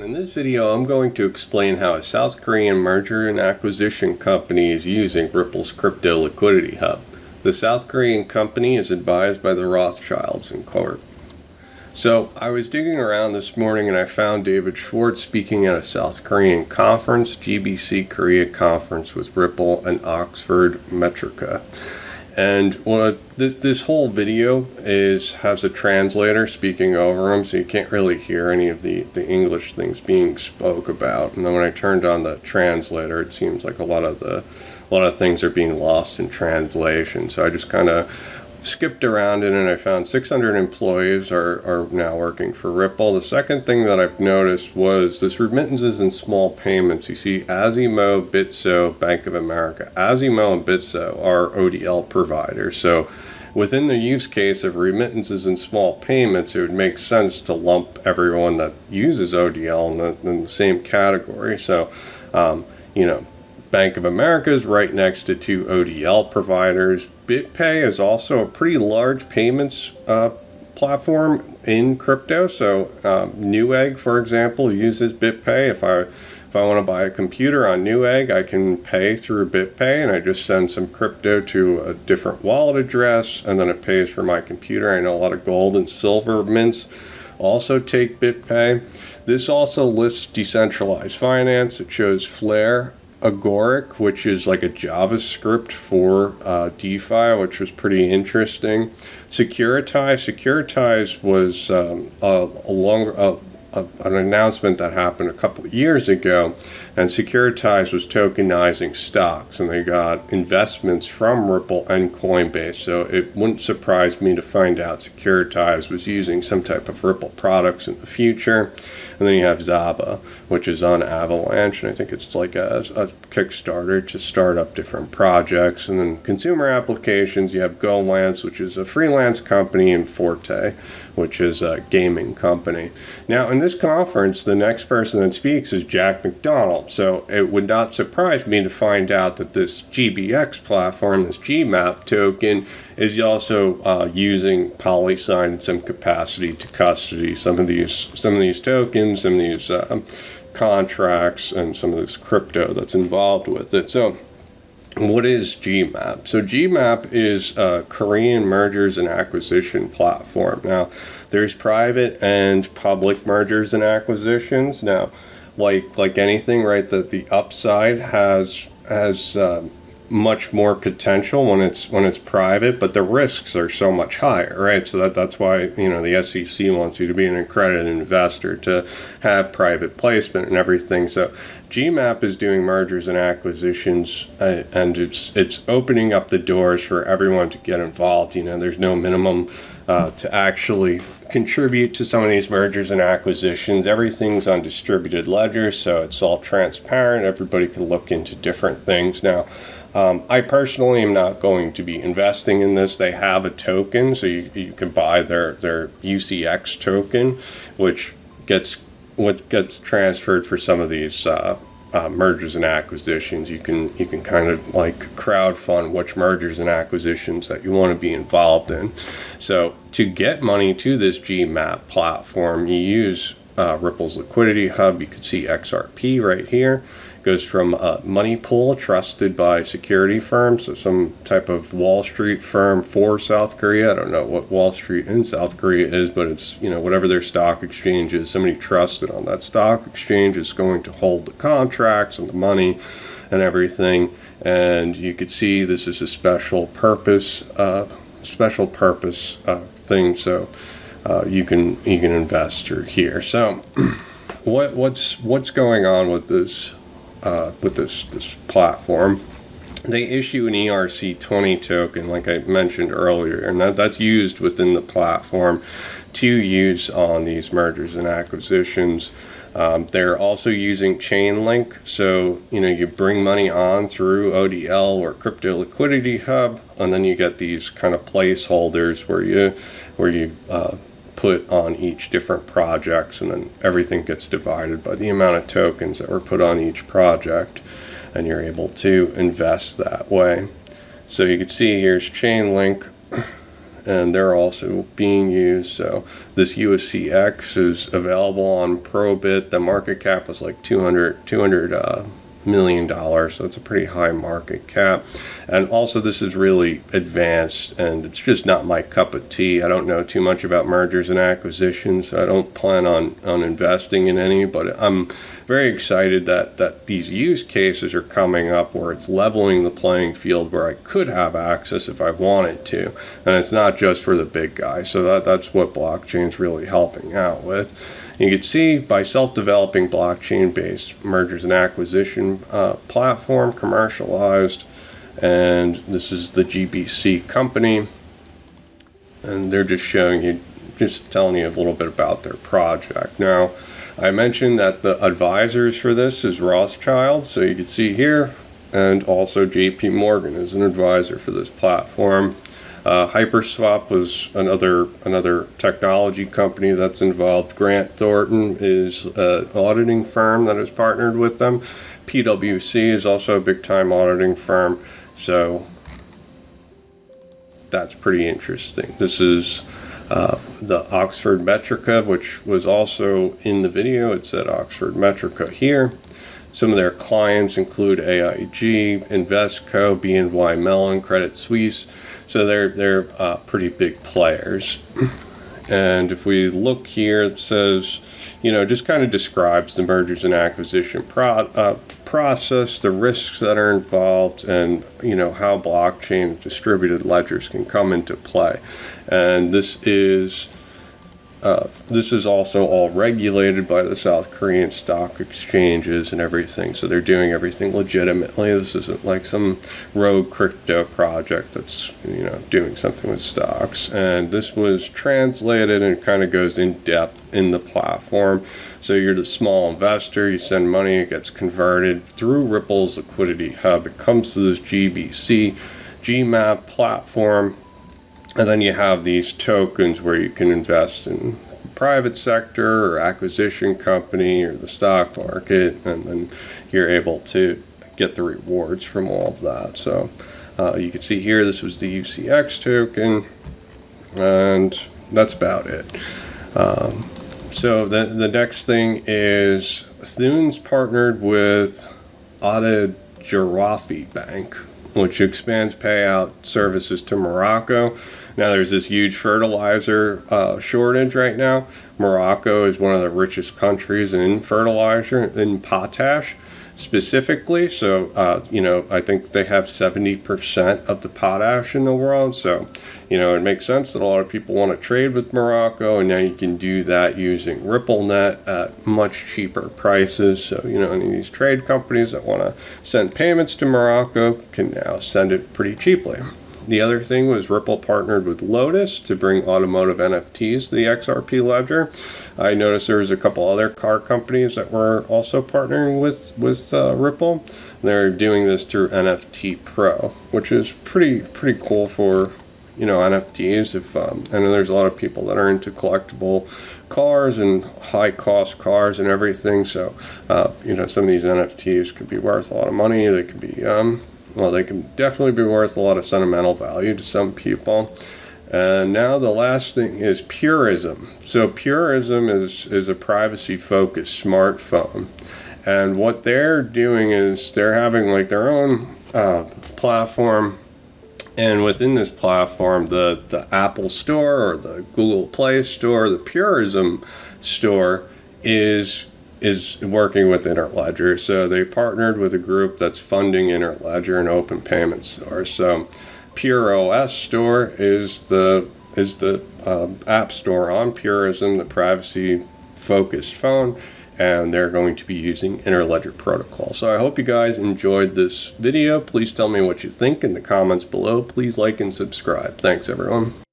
In this video, I'm going to explain how a South Korean merger and acquisition company is using Ripple's crypto liquidity hub. The South Korean company is advised by the Rothschilds in court. So I was digging around this morning and I found David Schwartz speaking at a South Korean conference, GBC Korea Conference with Ripple and Oxford Metrica. And this whole video has a translator speaking over him, so you can't really hear any of the English things being spoke about. And then when I turned on the translator, it seems like a lot of things are being lost in translation. So I just kind of skipped around it, and I found 600 employees are now working for Ripple. The second thing that I've noticed was this remittances and small payments. You see Azimo, Bitso, Bank of America. Azimo and Bitso are ODL providers. So within the use case of remittances and small payments, it would make sense to lump everyone that uses ODL in the same category. So, Bank of America is right next to two ODL providers. BitPay is also a pretty large payments platform in crypto. So Newegg, for example, uses BitPay. If I want to buy a computer on Newegg, I can pay through BitPay, and I just send some crypto to a different wallet address, and then it pays for my computer. I know a lot of gold and silver mints also take BitPay. This also lists decentralized finance. It shows Flare, Agoric, which is like a JavaScript for DeFi, which was pretty interesting. Securitize was an announcement that happened a couple of years ago, and Securitize was tokenizing stocks, and they got investments from Ripple and Coinbase. So it wouldn't surprise me to find out Securitize was using some type of Ripple products in the future. And then you have Zaba, which is on Avalanche, and I think it's like a Kickstarter to start up different projects. And then consumer applications, you have GoLance, which is a freelance company, and Forte, which is a gaming company. Now, in this conference, the next person that speaks is Jack McDonald. So it would not surprise me to find out that this GBX platform, this GMAP token, is also using PolySign in some capacity to custody some of these tokens, some of these contracts, and some of this crypto that's involved with it. So what is GMAP? So GMAP is a Korean mergers and acquisition platform. Now, there's private and public mergers and acquisitions. Now, like anything, right, that the upside has much more potential when it's private, but the risks are so much higher, right? So that's why the SEC wants you to be an accredited investor, to have private placement and everything. So GMAP is doing mergers and acquisitions, and it's opening up the doors for everyone to get involved. There's no minimum to actually contribute to some of these mergers and acquisitions. Everything's on distributed ledgers, so it's all transparent. Everybody can look into different things. Now, I personally am not going to be investing in this. They have a token, so you can buy their UCX token, which gets transferred for some of these mergers and acquisitions. You can kind of like crowdfund which mergers and acquisitions that you want to be involved in. So to get money to this GMAP platform, you use Ripple's liquidity hub. You can see XRP right here. Goes from a money pool trusted by security firms, so some type of Wall Street firm for South Korea. I don't know what Wall Street in South Korea is, but it's whatever their stock exchange is. Somebody trusted on that stock exchange is going to hold the contracts and the money and everything. And you could see this is a special purpose thing. So you can invest through here. So what's going on with this? With this platform, they issue an ERC20 token, like I mentioned earlier, and that's used within the platform to use on these mergers and acquisitions. They're also using Chainlink, so you bring money on through ODL or Crypto Liquidity Hub, and then you get these kind of placeholders where you put on each different projects, and then everything gets divided by the amount of tokens that were put on each project, and you're able to invest that way. So you can see here's Chainlink, and they're also being used. So this USCX is available on Probit. The market cap is like $200 million, so it's a pretty high market cap. And also this is really advanced, and it's just not my cup of tea. I don't know too much about mergers and acquisitions, so I don't plan on investing in any, but I'm very excited that these use cases are coming up where it's leveling the playing field, where I could have access if I wanted to, and it's not just for the big guys. So that's what blockchain's really helping out with. You can see by self-developing blockchain-based mergers and acquisition platform, commercialized, and this is the GBC company, and they're just showing you, just telling you a little bit about their project. Now, I mentioned that the advisors for this is Rothschild, so you can see here, and also JP Morgan is an advisor for this platform. Hyperswap was another technology company that's involved. Grant Thornton is an auditing firm that has partnered with them. PwC is also a big-time auditing firm, so that's pretty interesting. This is the Oxford Metrica, which was also in the video. It said Oxford Metrica here. Some of their clients include AIG, Invesco, BNY Mellon, Credit Suisse. So they're pretty big players. And if we look here, it says, just kind of describes the mergers and acquisition process, the risks that are involved, and how blockchain distributed ledgers can come into play. And this is also all regulated by the South Korean stock exchanges and everything. So they're doing everything legitimately. This isn't like some rogue crypto project that's, doing something with stocks. And this was translated and kind of goes in depth in the platform. So you're the small investor, you send money, it gets converted through Ripple's liquidity hub. It comes to this GBC, GMAP platform. And then you have these tokens where you can invest in private sector or acquisition company or the stock market, and then you're able to get the rewards from all of that. So you can see here, this was the UCX token, and that's about it. So the next thing is Thune's partnered with Ada Jarafi Bank, which expands payout services to Morocco. Now there's this huge fertilizer shortage right now. Morocco is one of the richest countries in fertilizer, in potash specifically. So, I think they have 70% of the potash in the world. So, it makes sense that a lot of people want to trade with Morocco, and now you can do that using RippleNet at much cheaper prices. So, any of these trade companies that want to send payments to Morocco can now send it pretty cheaply. The other thing was Ripple partnered with Lotus to bring automotive NFTs to the XRP ledger. I noticed there was a couple other car companies that were also partnering with Ripple. They're doing this through NFT Pro, which is pretty cool for NFTs. If I know there's a lot of people that are into collectible cars and high cost cars and everything. So some of these NFTs could be worth a lot of money. They could be they can definitely be worth a lot of sentimental value to some people. And now the last thing is Purism. So Purism is a privacy-focused smartphone. And what they're doing is they're having like their own platform. And within this platform, the Apple Store or the Google Play Store, the Purism Store is working with Interledger. So they partnered with a group that's funding Interledger and Open Payment Store. So Pure OS Store is the app store on Purism, the privacy-focused phone, and they're going to be using Interledger protocol. So I hope you guys enjoyed this video. Please tell me what you think in the comments below. Please like and subscribe. Thanks, everyone.